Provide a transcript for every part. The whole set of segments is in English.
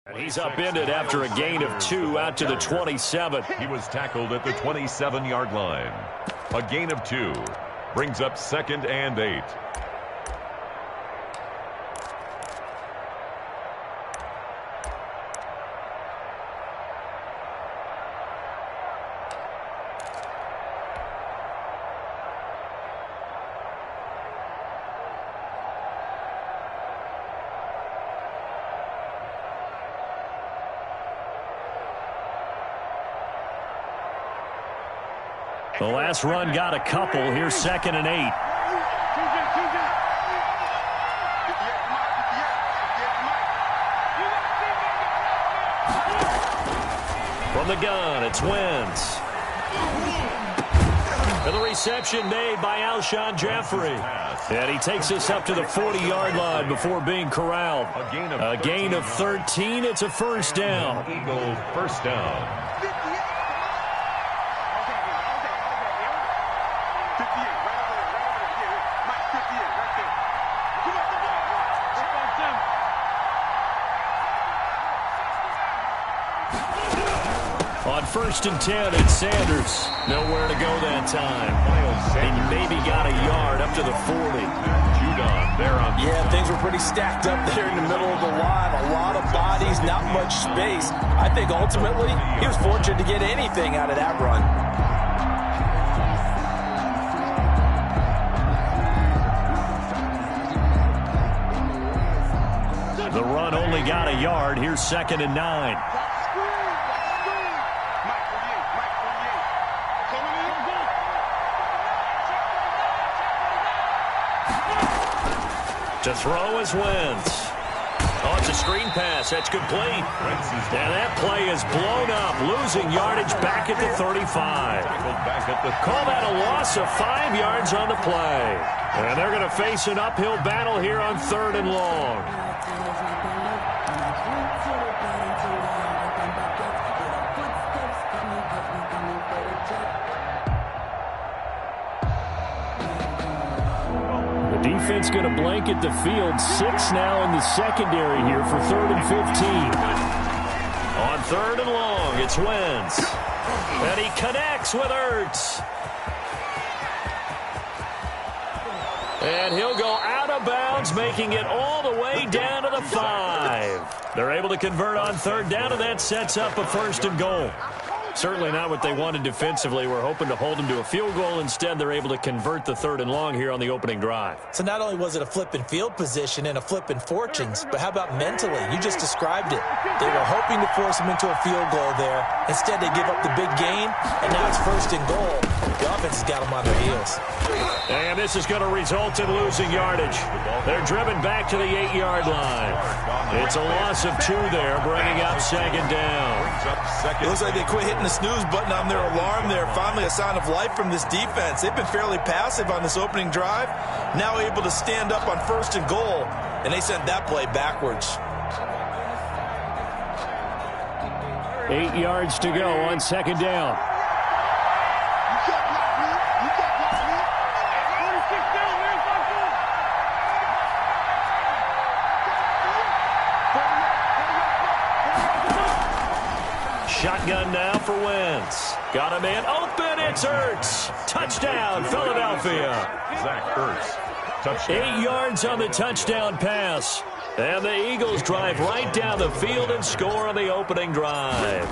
And he's upended after a gain of 2 out to the 27. He was tackled at the 27-yard line. A gain of 2 brings up 2nd and 8. The last run got a couple. Here's 2nd and 8. From the gun, it's Wentz. And the reception made by Alshon Jeffrey. And he takes us up to the 40-yard line before being corralled. A gain of 13. It's a first down. Eagle first down. On 1st and 10, it's Sanders. Nowhere to go that time. And maybe got a yard up to the 40. Yeah, things were pretty stacked up there in the middle of the line. A lot of bodies, not much space. I think ultimately he was fortunate to get anything out of that run. The run only got a yard. Here's 2nd and 9. To throw is Wentz. Oh, it's a screen pass. That's complete. And that play is blown up, losing yardage back at the 35. Call that a loss of 5 yards on the play. And they're going to face an uphill battle here on 3rd and long. Defense going to blanket the field. 6 now in the secondary here for 3rd and 15. On 3rd and long, it's Wentz. And he connects with Ertz. And he'll go out of bounds, making it all the way down to the 5. They're able to convert on 3rd down, and that sets up a 1st and goal. Certainly not what they wanted defensively. We're hoping to hold them to a field goal. Instead, they're able to convert the 3rd and long here on the opening drive. So not only was it a flipping field position and a flipping fortunes, but how about mentally? You just described it. They were hoping to force them into a field goal there. Instead, they give up the big gain, and now it's 1st and goal. The offense has got them on their heels. And this is going to result in losing yardage. They're driven back to the 8-yard line. It's a loss of 2 there, bringing up 2nd down. It looks like they quit hitting the snooze button on their alarm there. Finally a sign of life from this defense. They've been fairly passive on this opening drive. Now able to stand up on 1st and goal, and they sent that play backwards. 8 yards to go on 2nd down. Shotgun now for Wentz. Got a man open. It's Ertz. Touchdown, Philadelphia. Zach Ertz. Touchdown. 8 yards on the touchdown pass. And the Eagles drive right down the field and score on the opening drive.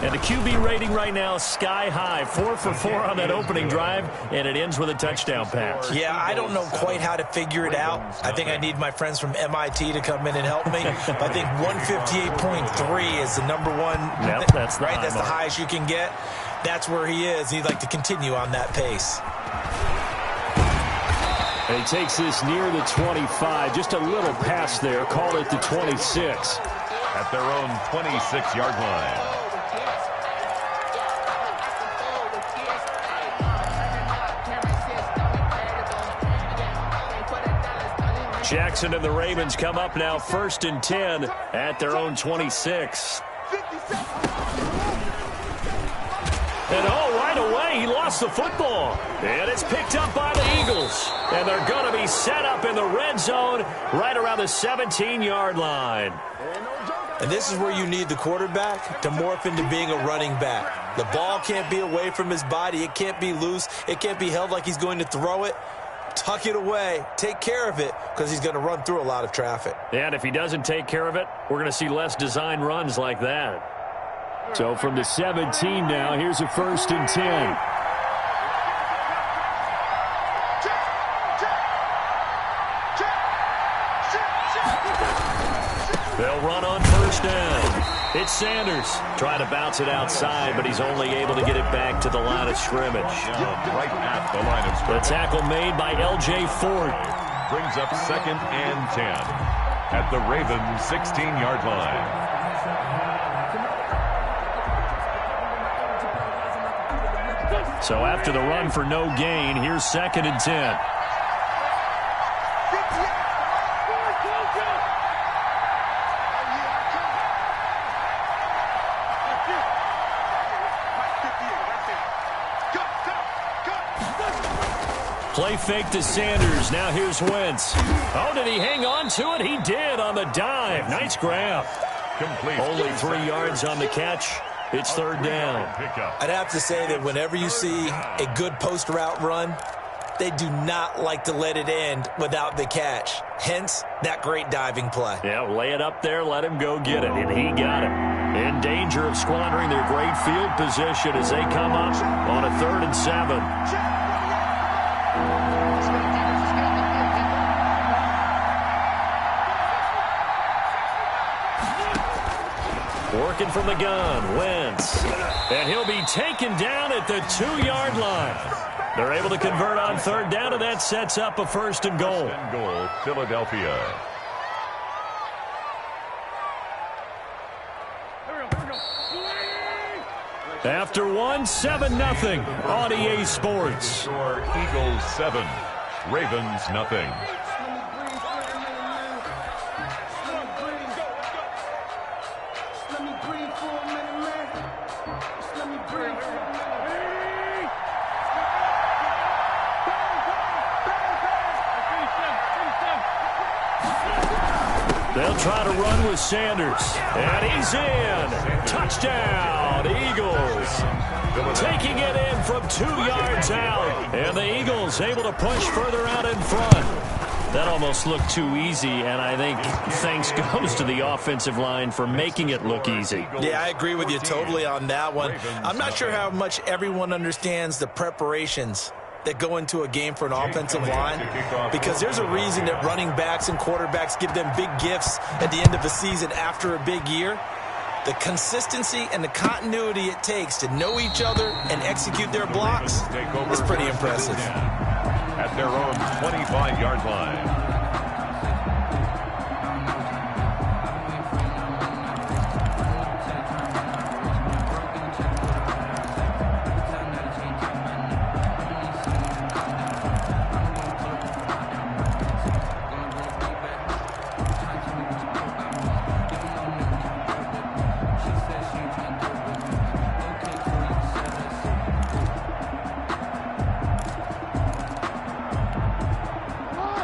And the QB rating right now sky high. 4 for 4 on that opening drive, and it ends with a touchdown pass. Yeah, I don't know quite how to figure it out. I think I need my friends from MIT to come in and help me. But I think 158.3 is the number one. Yep, that's right. That's the highest you can get. That's where he is. He'd like to continue on that pace. And he takes this near the 25. Just a little pass there. Call it the 26. At their own 26-yard line. Jackson and the Ravens come up now 1st and 10 at their own 26. And right away he lost the football. And it's picked up by the Eagles. And they're going to be set up in the red zone right around the 17-yard line. And this is where you need the quarterback to morph into being a running back. The ball can't be away from his body. It can't be loose. It can't be held like he's going to throw it. Tuck it away. Take care of it because he's going to run through a lot of traffic. And if he doesn't take care of it, we're going to see less design runs like that. So from the 17 now, here's a 1st and 10. They'll run on 1st down. It's Sanders trying to bounce it outside, but he's only able to get it back to the line of scrimmage. Right at the line of The scrimmage. tackle made by L.J. Ford. Brings up 2nd and 10 at the Ravens' 16-yard line. So after the run for no gain, here's 2nd and 10. Play fake to Sanders. Now here's Wentz. Oh, did he hang on to it? He did on the dive. Nice grab. Complete. Only 3 yards on the catch. It's 3rd down. I'd have to say that whenever you see a good post route run, they do not like to let it end without the catch. Hence, that great diving play. Yeah, lay it up there, let him go get it, and he got it. In danger of squandering their great field position as they come up on a 3rd and 7. Working from the gun, Wentz. And he'll be taken down at the 2-yard line. They're able to convert on 3rd down, and that sets up a 1st and goal. 1st and goal, Philadelphia. After one, 7-0 on EA Sports. Score Eagles 7, Ravens nothing. They'll try to run with Sanders. And he's in. Touchdown, Eagles. Taking it in from 2 yards out. And the Eagles able to push further out in front. That almost looked too easy, and I think thanks goes to the offensive line for making it look easy. Yeah, I agree with you totally on that one. I'm not sure how much everyone understands the preparations that go into a game for an offensive line, because there's a reason that running backs and quarterbacks give them big gifts at the end of a season after a big year. The consistency and the continuity it takes to know each other and execute their blocks is pretty impressive. At their own 25-yard line.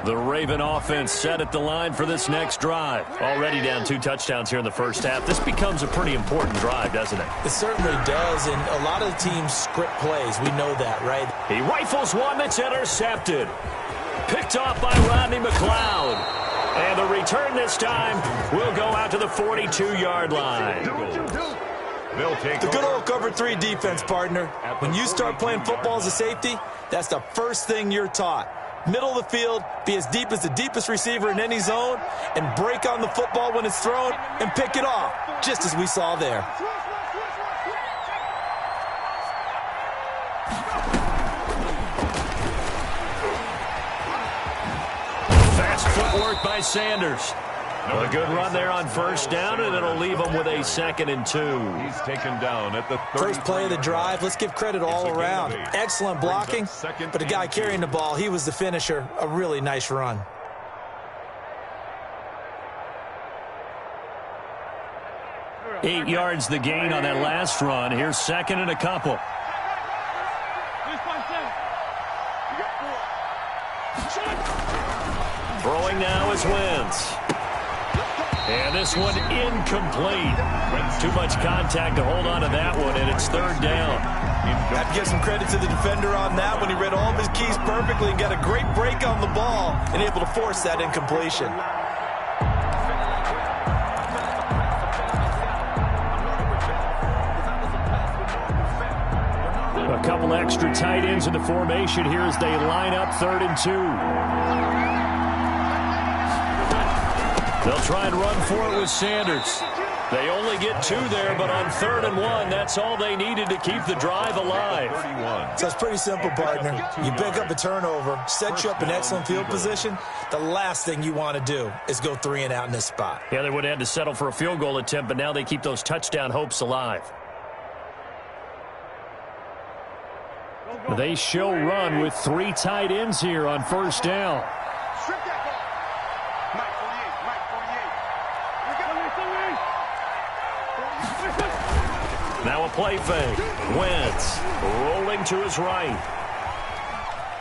The Raven offense set at the line for this next drive. Already down 2 touchdowns here in the first half. This becomes a pretty important drive, doesn't it? It certainly does, and a lot of the teams script plays. We know that, right? He rifles one that's intercepted. Picked off by Rodney McLeod. And the return this time will go out to the 42-yard line. They'll take The good old cover 3 defense, partner. When you start playing football as a safety, that's the first thing you're taught. Middle of the field, be as deep as the deepest receiver in any zone, and break on the football when it's thrown and pick it off, just as we saw there. Fast footwork by Sanders. A good run there on first down, and it'll leave them with a 2nd and 2. He's taken down at the First play of the drive, let's give credit all around. Excellent blocking, but the guy carrying the ball, he was the finisher. A really nice run. Eight yards the gain on that last run. Here's 2nd and a couple. Throwing now is Wentz. And this one incomplete. Too much contact to hold on to that one, and it's third down. Have to give some credit to the defender on that one. He read all of his keys perfectly and got a great break on the ball and able to force that incompletion. A couple extra tight ends in the formation here as they line up 3rd and 2. They'll try and run for it with Sanders. They only get 2 there, but on 3rd and 1, that's all they needed to keep the drive alive. So it's pretty simple, partner. You pick up a turnover, set you up in excellent field position. The last thing you want to do is go 3 and out in this spot. Yeah, they would have had to settle for a field goal attempt, but now they keep those touchdown hopes alive. They show run with 3 tight ends here on 1st down. Now a play fake. Wentz rolling to his right.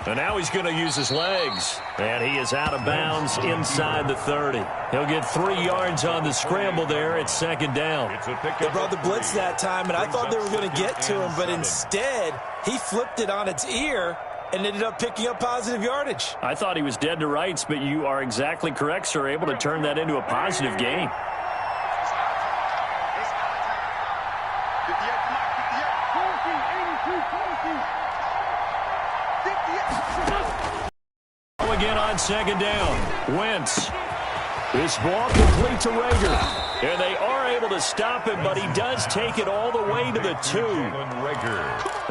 And now he's going to use his legs. And he is out of bounds inside the 30. He'll get 3 yards on the scramble there. It's 2nd down. They brought the blitz that time, and I thought they were going to get to him, but instead he flipped it on its ear and ended up picking up positive yardage. I thought he was dead to rights, but you are exactly correct, sir. Able to turn that into a positive gain. Again on 2nd down. Wentz. This ball complete to Rager. And they are able to stop him, but he does take it all the way to the 2.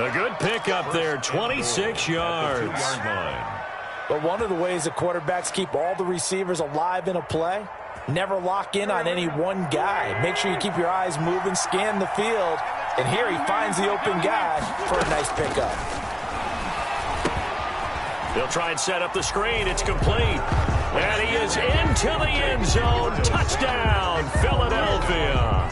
A good pickup there, 26 yards. But one of the ways the quarterbacks keep all the receivers alive in a play, never lock in on any one guy. Make sure you keep your eyes moving, scan the field, and here he finds the open guy for a nice pickup. They'll try and set up the screen. It's complete. And he is into the end zone. Touchdown, Philadelphia.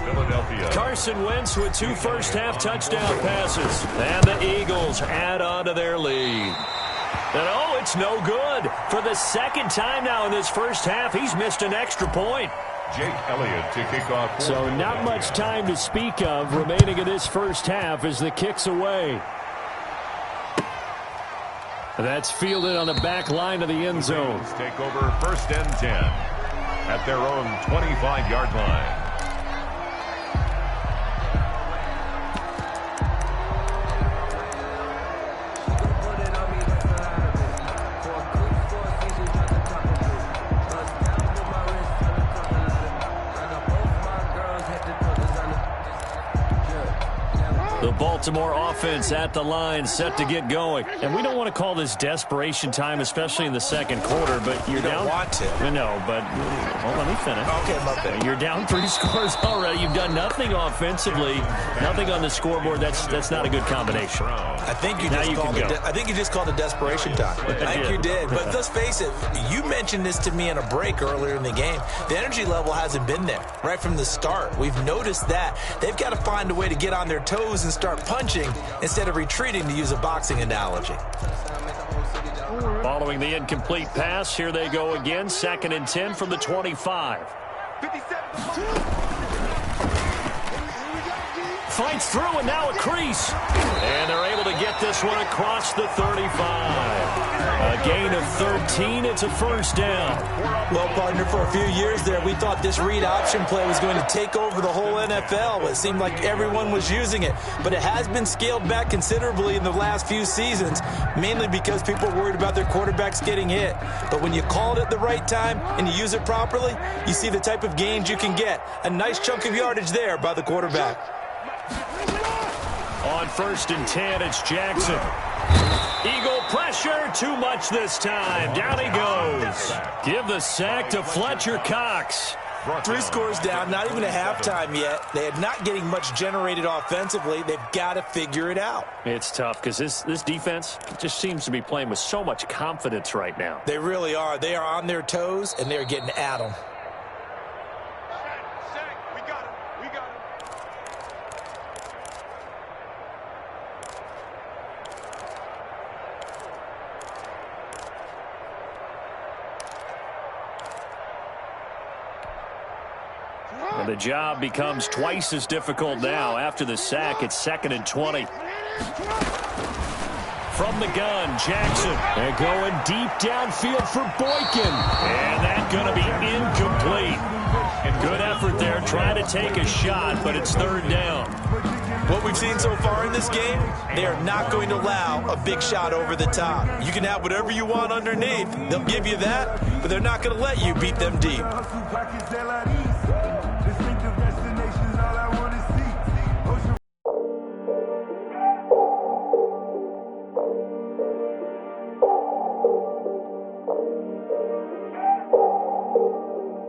Carson Wentz with 2 first-half touchdown passes. And the Eagles add on to their lead. And oh, it's no good. For the 2nd time now in this first half, he's missed an extra point. Jake Elliott to kick off. So not much time to speak of remaining in this first half as the kick's away. That's fielded on the back line of the end zone. Take over 1st and 10 at their own 25-yard line. The Baltimore offense at the line, set to get going. And we don't want to call this desperation time, especially in the 2nd quarter, but you're down. You don't want to. No, but let me finish. Okay, my bad. You're down 3 scores already. You've done nothing offensively, nothing on the scoreboard. That's not a good combination. I think you just called it desperation time. I think you did. But let's face it, you mentioned this to me in a break earlier in the game. The energy level hasn't been there right from the start. We've noticed that. They've got to find a way to get on their toes and start punching instead of retreating, to use a boxing analogy. Following the incomplete pass, here they go again. 2nd and 10 from the 25. Fights through, and now a crease. And they're able to get this one across the 35. A gain of 13. It's a 1st down. Well, partner, for a few years there, we thought this read option play was going to take over the whole NFL. It seemed like everyone was using it. But it has been scaled back considerably in the last few seasons, mainly because people are worried about their quarterbacks getting hit. But when you call it at the right time and you use it properly, you see the type of gains you can get. A nice chunk of yardage there by the quarterback. On 1st and 10, it's Jackson. Eagle pressure, too much this time. Down he goes. Give the sack to Fletcher Cox. 3 scores down, not even a halftime yet. They are not getting much generated offensively. They've got to figure it out. It's tough because this defense just seems to be playing with so much confidence right now. They really are. They are on their toes, and they're getting at them. The job becomes twice as difficult now. After the sack, it's 2nd and 20. From the gun, Jackson. And going deep downfield for Boykin. And that's going to be incomplete. Good effort there, trying to take a shot, but it's 3rd down. What we've seen so far in this game, they are not going to allow a big shot over the top. You can have whatever you want underneath. They'll give you that, but they're not going to let you beat them deep.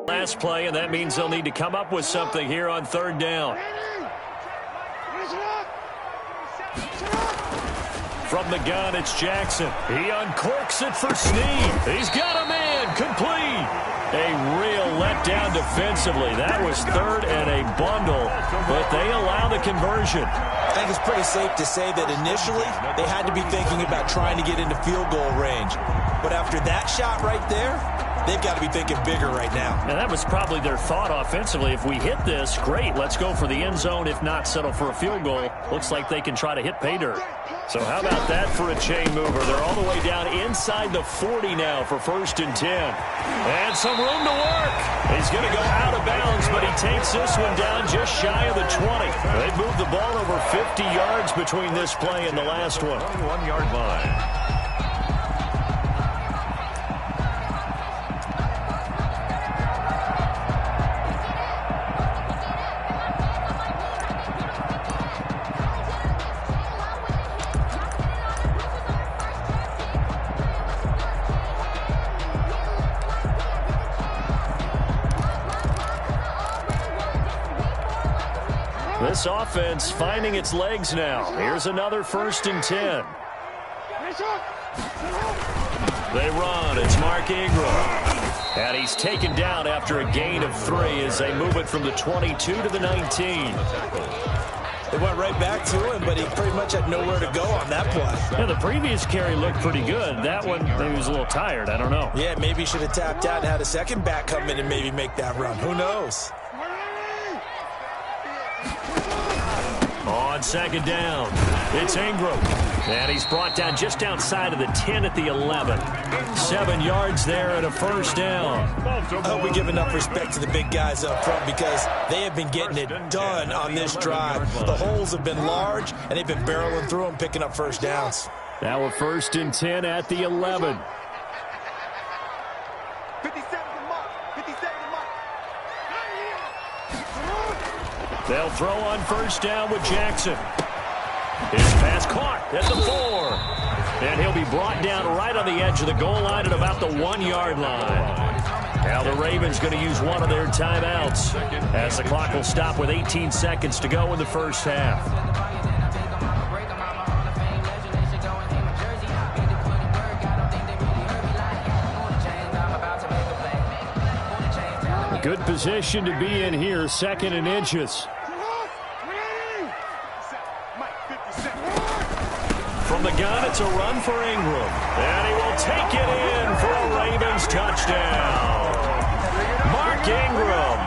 Last play, and that means they'll need to come up with something here on 3rd down. From the gun, it's Jackson. He uncorks it for Snead. He's got a man. Complete. A real letdown defensively. That was 3rd and a bundle, but they allow the conversion. I think it's pretty safe to say that initially they had to be thinking about trying to get into field goal range. But after that shot right there, they've got to be thinking bigger right now. And that was probably their thought offensively. If we hit this, great. Let's go for the end zone. If not, settle for a field goal. Looks like they can try to hit pay dirt. So how about that for a chain mover? They're all the way down inside the 40 now for 1st and 10. And some room to work. He's going to go out of bounds, but he takes this one down just shy of the 20. They moved the ball over 50 yards between this play and the last one. 1-yard line. This offense finding its legs now. Here's another 1st and 10. They run. It's Mark Ingram. And he's taken down after a gain of 3 as they move it from the 22 to the 19. They went right back to him, but he pretty much had nowhere to go on that play. Yeah, the previous carry looked pretty good. That one, maybe he was a little tired. I don't know. Yeah, maybe he should have tapped out and had a second back come in and maybe make that run. Who knows? On 2nd down, it's Ingram. And he's brought down just outside of the 10 at the 11. 7 yards there and a 1st down. I hope we give enough respect to the big guys up front because they have been getting it done on this drive. The holes have been large, and they've been barreling through them, picking up 1st downs. Now a 1st and 10 at the 11. They'll throw on 1st down with Jackson. His pass caught at the 4. And he'll be brought down right on the edge of the goal line at about the 1-yard line. Now the Ravens going to use one of their timeouts as the clock will stop with 18 seconds to go in the 1st half. Good position to be in here, 2nd and inches. From the gun, it's a run for Ingram. And he will take it in for a Ravens touchdown. Mark Ingram,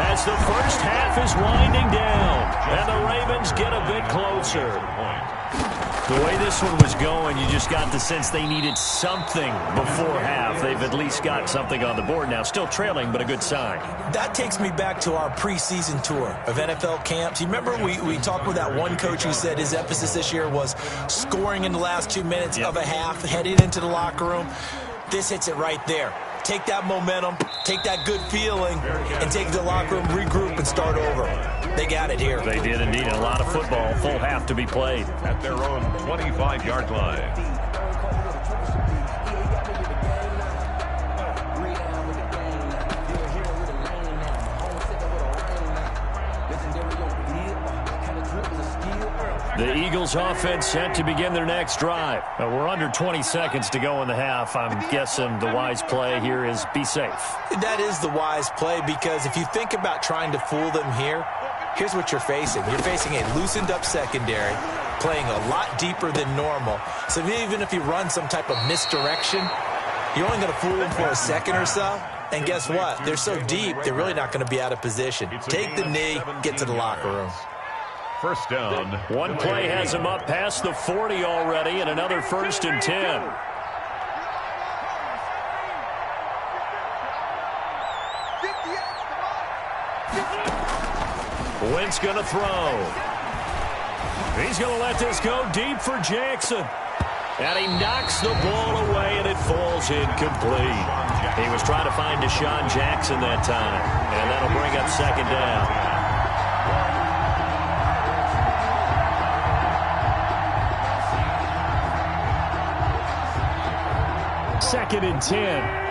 as the 1st half is winding down. And the Ravens get a bit closer. The way this one was going, you just got the sense they needed something before half. They've at least got something on the board now. Still trailing, but a good sign. That takes me back to our preseason tour of NFL camps. You remember we talked with that one coach who said his emphasis this year was scoring in the last 2 minutes of a half, heading into the locker room. This hits it right there. Take that momentum, take that good feeling, and take the locker room, regroup, and start over. They got it here. They did indeed. A lot of football, full half to be played. At their own 25-yard line. The Eagles offense set to begin their next drive. We're under 20 seconds to go in the half. I'm guessing the wise play here is be safe. That is the wise play because if you think about trying to fool them here, here's what you're facing. You're facing a loosened up secondary, playing a lot deeper than normal. So even if you run some type of misdirection, you're only going to fool them for a second or so. And guess what? They're so deep, they're really not going to be out of position. Take the knee, get to the locker room. First down. One play has him up past the 40 already, and another 1st and 10. Wentz going to throw. He's going to let this go deep for Jackson. And he knocks the ball away, and it falls incomplete. He was trying to find Deshaun Jackson that time, and that'll bring up 2nd down. Second and 10.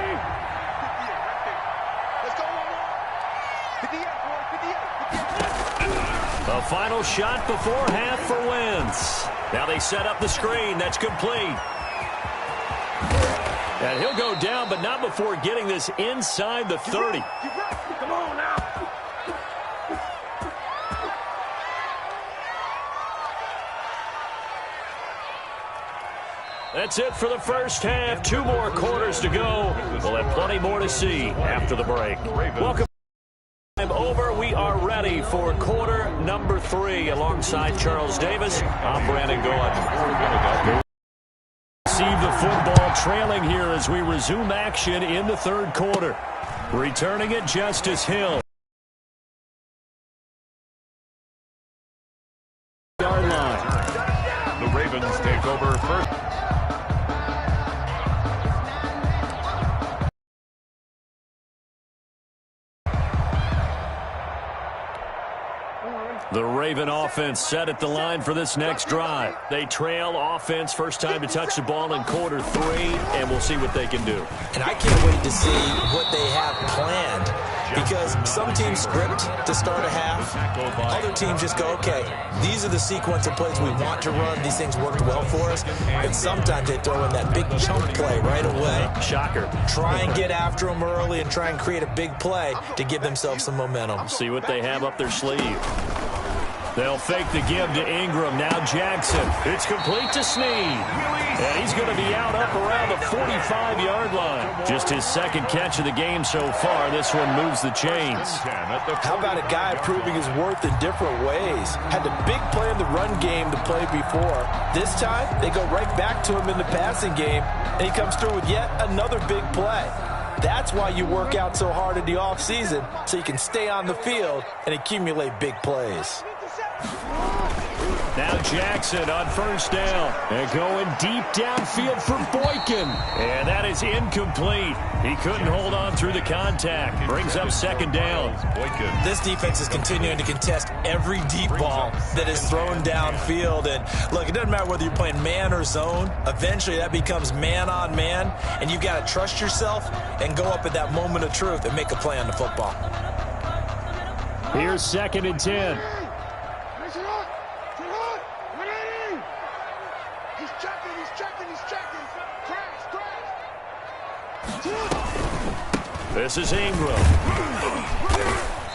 The final shot before half for Wentz. Now they set up the screen. That's complete. And he'll go down, but not before getting this inside the 30. Come on now. That's it for the first half. 2 more quarters to go. We'll have plenty more to see after the break. Welcome. Over. We are ready for quarter number 3 alongside Charles Davis. I'm Brandon Gordon. Receive the football trailing here as we resume action in the 3rd quarter. Returning it, Justice Hill. Yard line. The Ravens take over first. The Raven offense set at the line for this next drive. They trail offense, first time to touch the ball in quarter 3, and we'll see what they can do. And I can't wait to see what they have planned, because some teams script to start a half. Other teams just go, okay, these are the sequence of plays we want to run. These things worked well for us. And sometimes they throw in that big chunk play right away. Shocker. Try and get after them early and try and create a big play to give themselves some momentum. See what they have up their sleeve. They'll fake the give to Ingram. Now Jackson. It's complete to Snead. And he's going to be out up around the 45-yard line. Just his 2nd catch of the game so far. This one moves the chains. How about a guy proving his worth in different ways? Had the big play in the run game to play before. This time, they go right back to him in the passing game, and he comes through with yet another big play. That's why you work out so hard in the offseason, so you can stay on the field and accumulate big plays. Now Jackson on first down. And going deep downfield for Boykin. And that is incomplete. He couldn't hold on through the contact. Brings up 2nd down. Boykin. This defense is continuing to contest every deep ball that is thrown downfield. And look, it doesn't matter whether you're playing man or zone. Eventually that becomes man on man. And you've got to trust yourself and go up at that moment of truth and make a play on the football. Here's 2nd and 10. This is Ingram.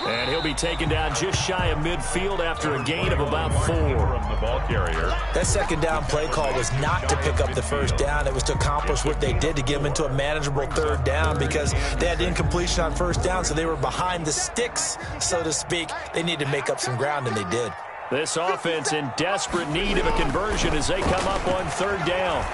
And he'll be taken down just shy of midfield after a gain of about 4. The ball carrier. That 2nd down play call was not to pick up the first down. It was to accomplish what they did to get them into a manageable 3rd down, because they had incompletion on first down, so they were behind the sticks, so to speak. They needed to make up some ground, and they did. This offense in desperate need of a conversion as they come up on 3rd down.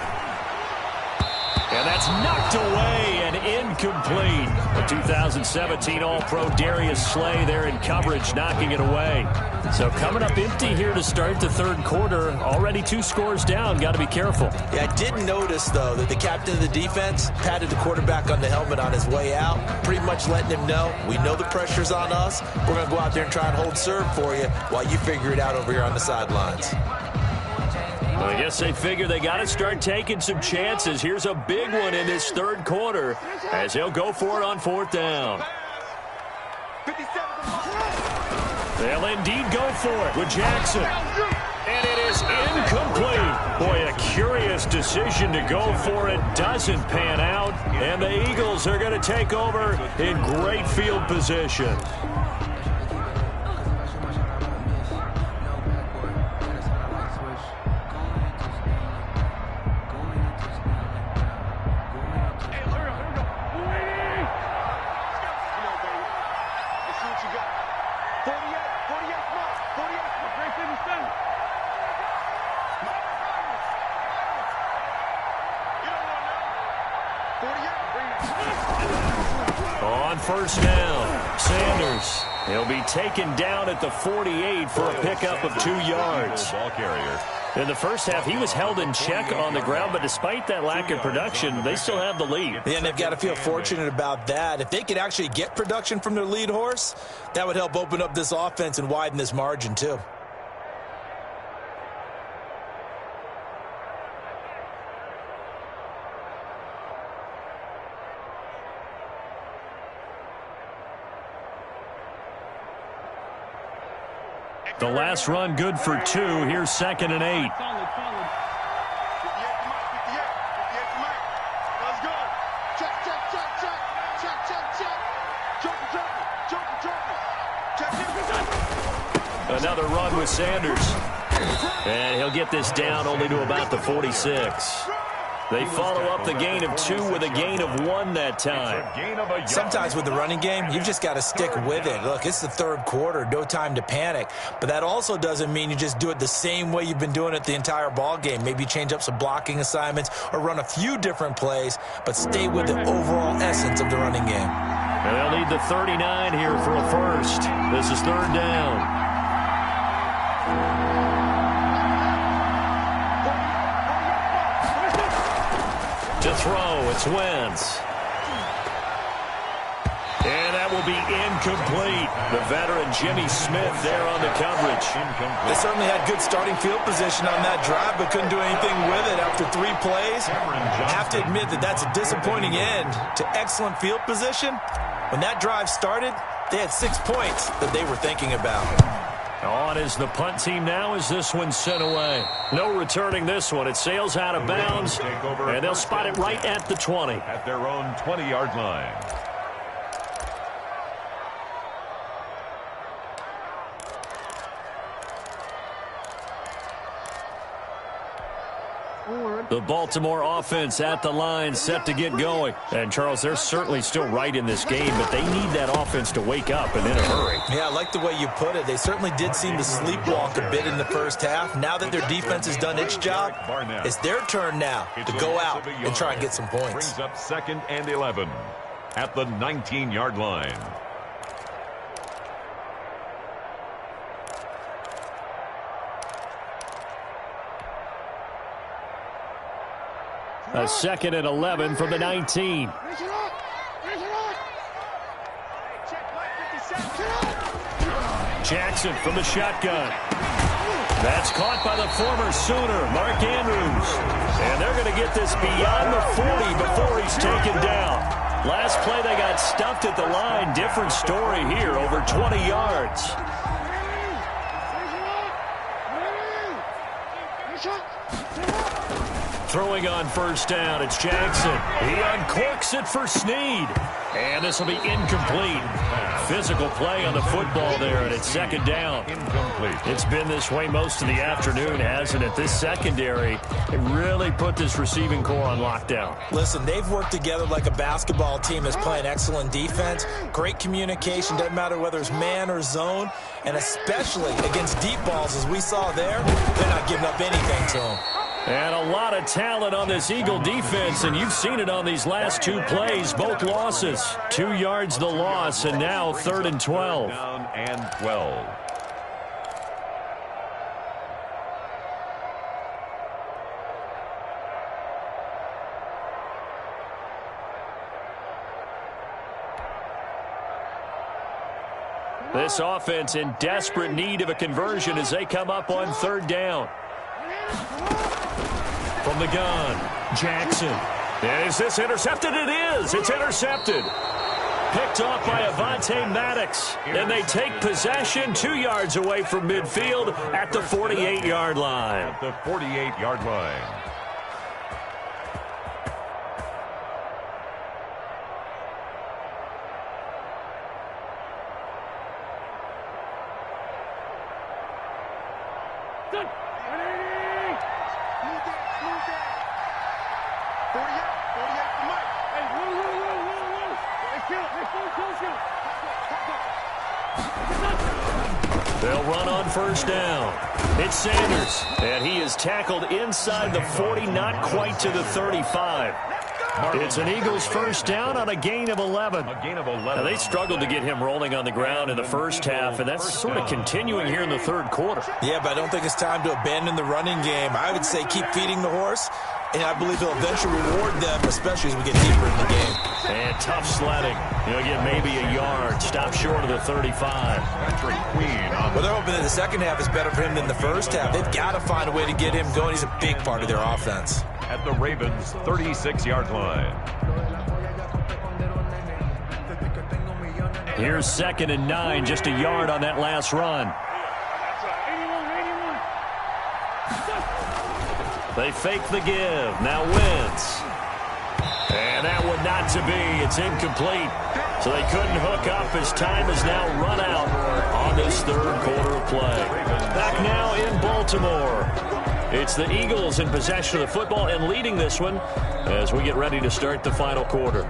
And that's knocked away and incomplete. The 2017 All-Pro Darius Slay there in coverage, knocking it away. So coming up empty here to start the 3rd quarter. Already 2 scores down. Got to be careful. Yeah, I did notice, though, that the captain of the defense patted the quarterback on the helmet on his way out, pretty much letting him know, we know the pressure's on us. We're going to go out there and try and hold serve for you while you figure it out over here on the sidelines. Well, I guess they figure they got to start taking some chances. Here's a big one in this 3rd quarter as he'll go for it on 4th down. They'll indeed go for it with Jackson. And it is incomplete. Boy, a curious decision to go for it. Doesn't pan out. And the Eagles are going to take over in great field position. On first down, Sanders. He'll be taken down at the 48 for a pickup of 2 yards. Ball carrier. In the first half, he was held in check on the ground, but despite that lack of production, they still have the lead. Yeah, and they've got to feel fortunate about that. If they could actually get production from their lead horse, that would help open up this offense and widen this margin too. The last run good for 2. Here's 2nd and 8. Another run with Sanders. And he'll get this down only to about the 46. They follow up the gain of 2 with a gain of 1 that time. Sometimes with the running game, you've just got to stick with it. Look, it's the third quarter, no time to panic. But that also doesn't mean you just do it the same way you've been doing it the entire ball game. Maybe change up some blocking assignments or run a few different plays, but stay with the overall essence of the running game. And they'll need the 39 here for a first. This is 3rd down. To throw, it's Wentz. And that will be incomplete. The veteran Jimmy Smith there on the coverage. They certainly had good starting field position on that drive, but couldn't do anything with it after 3 plays. I have to admit that that's a disappointing end to excellent field position. When that drive started, they had 6 points that they were thinking about. On is the punt team now as this one's sent away. No returning this one. It sails out of bounds, and they'll spot it right at the 20. At their own 20-yard line. The Baltimore offense at the line set to get going. And, Charles, they're certainly still right in this game, but they need that offense to wake up and in a hurry. Yeah, I like the way you put it. They certainly did seem to sleepwalk a bit in the first half. Now that their defense has done its job, it's their turn now to go out and try and get some points. Brings up 2nd and 11 at the 19-yard line. A 2nd and 11 from the 19. Jackson from the shotgun. That's caught by the former Sooner, Mark Andrews. And they're going to get this beyond the 40 before he's taken down. Last play, they got stuffed at the line. Different story here, over 20 yards. Throwing on first down, it's Jackson. He uncorks it for Snead. And this will be incomplete. Physical play on the football there, and it's 2nd down. Incomplete. It's been this way most of the afternoon, hasn't it? This secondary, it really put this receiving core on lockdown. Listen, they've worked together like a basketball team that's playing excellent defense. Great communication, doesn't matter whether it's man or zone. And especially against deep balls, as we saw there, they're not giving up anything to them. And a lot of talent on this Eagle defense, and you've seen it on these last 2 plays, both losses. 2 yards the loss, and now 3rd and 12. Down and 12. This offense in desperate need of a conversion as they come up on 3rd down. From the gun, Jackson. Is this intercepted? It is. It's intercepted. Picked off by Avonte Maddox. And they take possession 2 yards away from midfield at the 48-yard line. At the 48-yard line. They'll run on first down. It's Sanders, and he is tackled inside the 40, not quite to the 35. It's an Eagles first down on a gain of 11. Now, they struggled to get him rolling on the ground in the first half, and that's sort of continuing here in the third quarter. Yeah, but I don't think it's time to abandon the running game. I would say keep feeding the horse, and I believe he'll eventually reward them, especially as we get deeper in the game. And tough sledding. You'll get maybe a yard. Stop short of the 35. Well, they're hoping that the second half is better for him than the first half. They've got to find a way to get him going. He's a big part of their offense. At the Ravens' 36-yard line. Here's 2nd and 9, just a yard on that last run. They fake the give. Now Wentz. And that one not to be. It's incomplete. So they couldn't hook up as time has now run out on this third quarter of play. Back now in Baltimore. It's the Eagles in possession of the football and leading this one as we get ready to start the final quarter.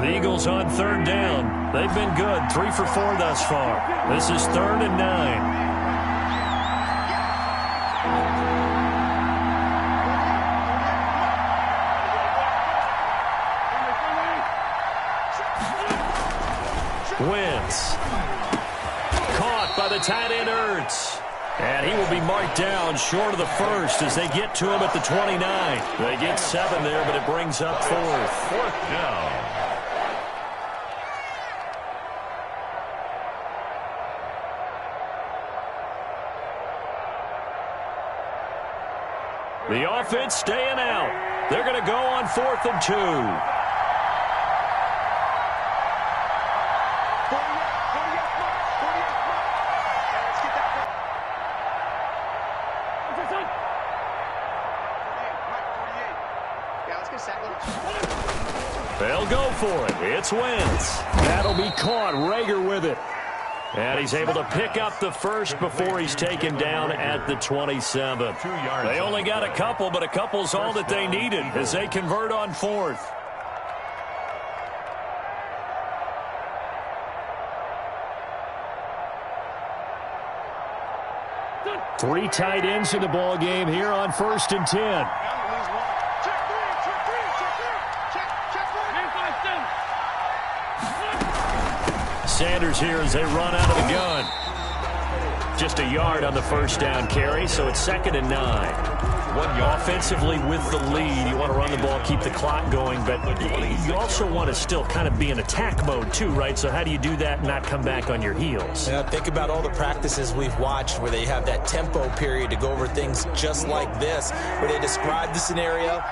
The Eagles on 3rd down. They've been good, 3 for 4 thus far. This is 3rd and 9. Wentz. Caught by the tight end Ertz. And he will be marked down short of the first as they get to him at the 29. They get 7 there, but it brings up 4th. 4th down. The offense staying out. They're going to go on 4th and 2. They'll go for it. It's Wentz. That'll be caught. Rager with it. And he's able to pick up the first before he's taken down at the 27. They only got a couple, but a couple's all that they needed as they convert on 4th. Three tight ends in the ball game here on 1st and 10. Sanders here as they run out of the gun. Just a yard on the first down carry, so it's 2nd and 9. 1 yard. Offensively with the lead, you want to run the ball, keep the clock going, but you also want to still kind of be in attack mode too, right? So how do you do that and not come back on your heels? Yeah, think about all the practices we've watched where they have that tempo period to go over things just like this, where they describe the scenario,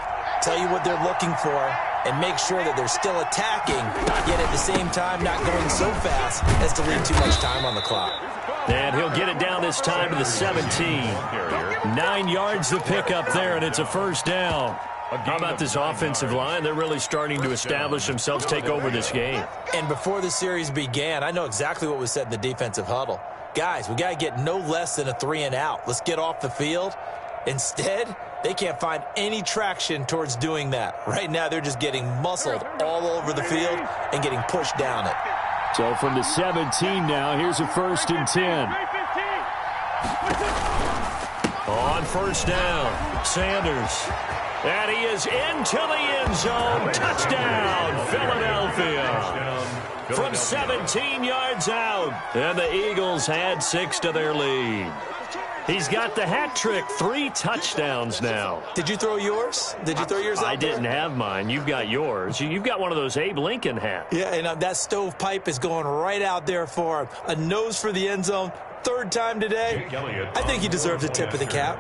tell you what they're looking for, and make sure that they're still attacking, yet at the same time not going so fast as to leave too much time on the clock. And he'll get it down this time to the 17. 9 yards to pick up there, and it's a first down. How about this offensive line? They're really starting to establish themselves, take over this game. And before the series began, I know exactly what was said in the defensive huddle. Guys, we got to get no less than a 3 and out. Let's get off the field. Instead, they can't find any traction towards doing that. Right now, they're just getting muscled all over the field and getting pushed down it. So from the 17 now, here's a 1st and 10. On 1st down, Sanders. And he is into the end zone. Touchdown, Philadelphia. From 17 yards out. And the Eagles had 6 to their lead. He's got the hat trick, 3 touchdowns now. Did you throw yours? Did you throw yours out I didn't have mine. You've got yours. You've got one of those Abe Lincoln hats. Yeah, and that stovepipe is going right out there for him. A nose for the end zone. 3rd time today. I think he deserves a tip of the cap.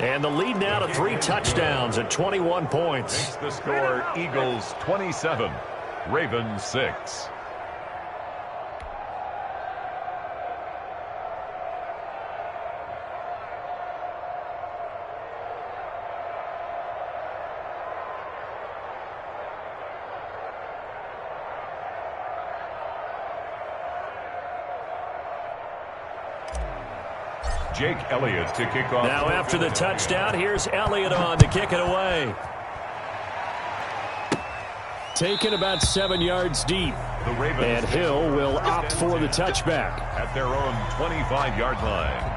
And the lead now to 3 touchdowns at 21 points. Makes the score Eagles 27, Ravens 6. Jake Elliott to kick off. Now after the touchdown, here's Elliott on to kick it away. Taken about 7 yards deep. The Ravens and Hill will opt for the touchback. At their own 25-yard line.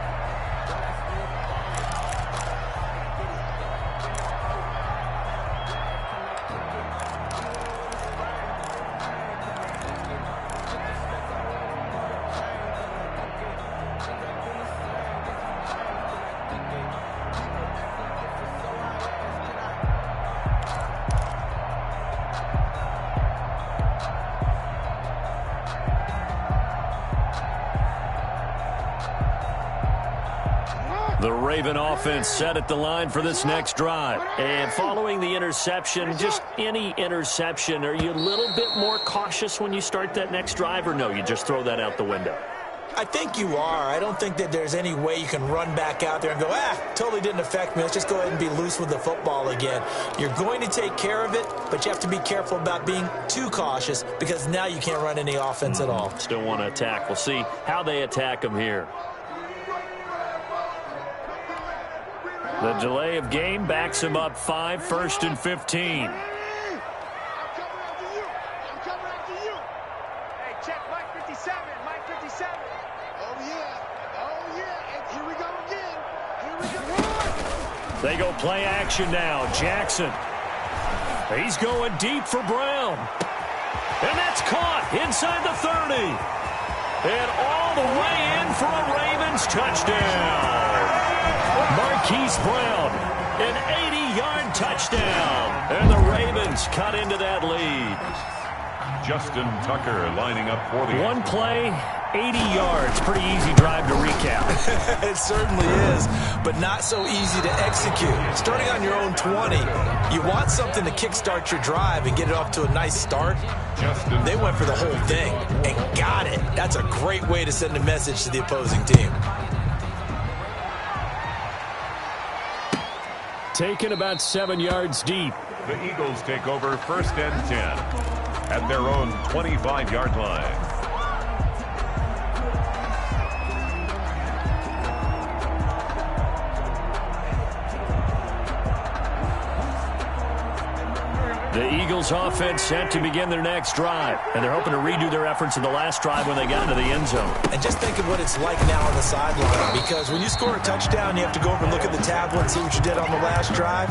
The Raven offense set at the line for this next drive. And following the interception, just any interception, are you a little bit more cautious when you start that next drive, or no, you just throw that out the window? I think you are. I don't think that there's any way you can run back out there and go, totally didn't affect me. Let's just go ahead and be loose with the football again. You're going to take care of it, but you have to be careful about being too cautious because now you can't run any offense at all. Still want to attack. We'll see how they attack them here. The delay of game backs him up 5, 1st and 15. I'm coming after you. Hey, check Mike 57. Mike 57. Oh, yeah. And here we go again. They go play action now. Jackson. He's going deep for Brown. And that's caught inside the 30. And all the way in for a Ravens touchdown. Marquise Brown, an 80-yard touchdown. And the Ravens cut into that lead. Justin Tucker lining up for the one play, 80 yards. Pretty easy drive to recap. It certainly is, but not so easy to execute. Starting on your own 20, you want something to kickstart your drive and get it off to a nice start. They went for the whole thing and got it. That's a great way to send a message to the opposing team. Taken about 7 yards deep. The Eagles take over 1st and 10 at their own 25-yard line. The Eagles offense set to begin their next drive, and they're hoping to redo their efforts in the last drive when they got into the end zone. And just think of what it's like now on the sideline, because when you score a touchdown, you have to go over and look at the tablet and see what you did on the last drive.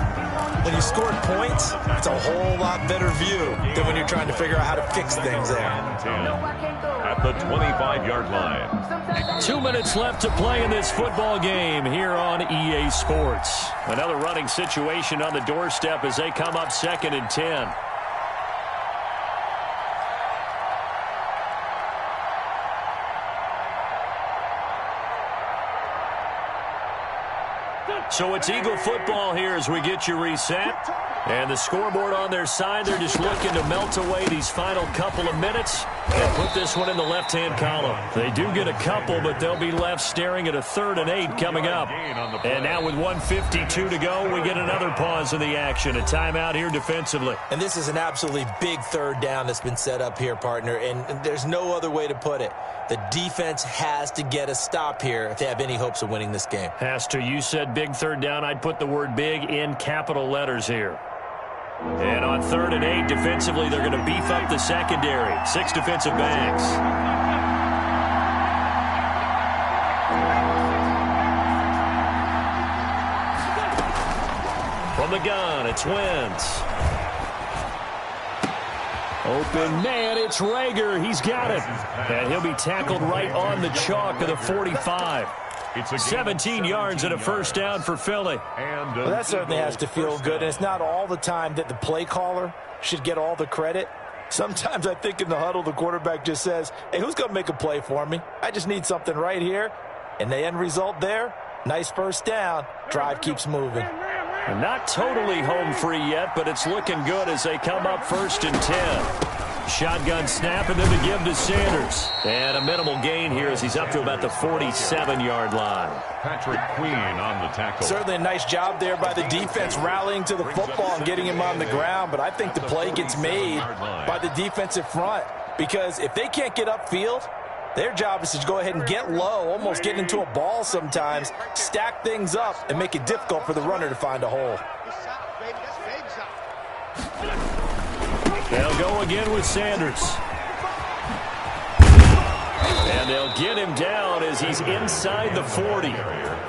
When you scored points, it's a whole lot better view than when you're trying to figure out how to fix things there. At the 25-yard line. 2 minutes left to play in this football game here on EA Sports. Another running situation on the doorstep as they come up 2nd and 10. So it's Eagle football here as we get you reset. And the scoreboard on their side, they're just looking to melt away these final couple of minutes and put this one in the left-hand column. They do get a couple, but they'll be left staring at a 3rd and 8 coming up. And now with 1:52 to go, we get another pause in the action. A timeout here defensively. And this is an absolutely big 3rd down that's been set up here, partner, and there's no other way to put it. The defense has to get a stop here if they have any hopes of winning this game. Has to. You said big 3rd down. I'd put the word big in capital letters here. And on 3rd and 8, defensively, they're going to beef up the secondary. 6 defensive backs. From the gun, it's Wentz. Open man, it's Rager. He's got it. And he'll be tackled right on the chalk of the 45. 17 yards and a 1st down for Philly. Well, that certainly has to feel good, and it's not all the time that the play caller should get all the credit. Sometimes I think in the huddle, the quarterback just says, hey, who's going to make a play for me? I just need something right here. And the end result there, nice 1st down. Drive keeps moving. And not totally home free yet, but it's looking good as they come up 1st and 10. Shotgun snap, and then the give to Sanders. And a minimal gain here as he's up to about the 47-yard line. Patrick Queen on the tackle. Certainly a nice job there by the defense rallying to the football and getting him on the ground, but I think the play gets made by the defensive front, because if they can't get upfield, Their job is to go ahead and get low, almost get into a ball sometimes, stack things up, and make it difficult for the runner to find a hole. They'll go again with Sanders. And they'll get him down as he's inside the 40.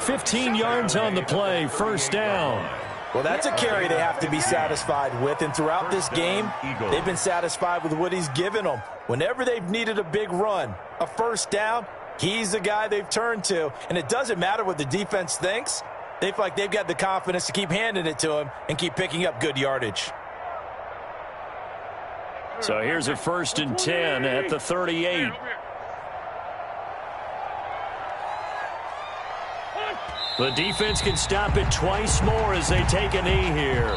15 yards on the play, first down. Well, that's a carry they have to be satisfied with, and throughout this game, they've been satisfied with what he's given them. Whenever they've needed a big run, a first down, he's the guy they've turned to. And it doesn't matter what the defense thinks. They feel like they've got the confidence to keep handing it to him and keep picking up good yardage. So here's a 1st and 10 at the 38. The defense can stop it twice more as they take a knee here.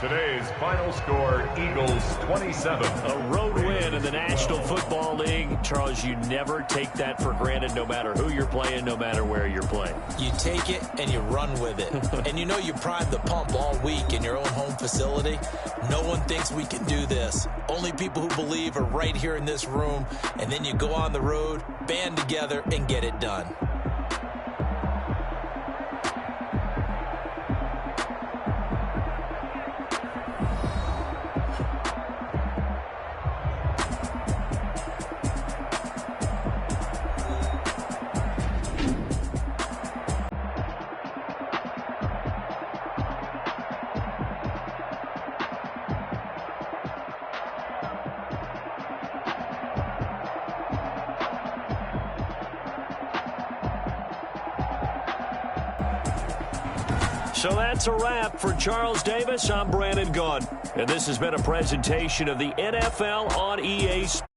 Today's final score, Eagles 27. A road win in the National Football League. Charles, you never take that for granted, no matter who you're playing, no matter where you're playing. You take it and you run with it. And you know you primed the pump all week in your own home facility. No one thinks we can do this. Only people who believe are right here in this room. And then you go on the road, band together, and get it done. So that's a wrap for Charles Davis. I'm Brandon Gaudin, and this has been a presentation of the NFL on EA Sports.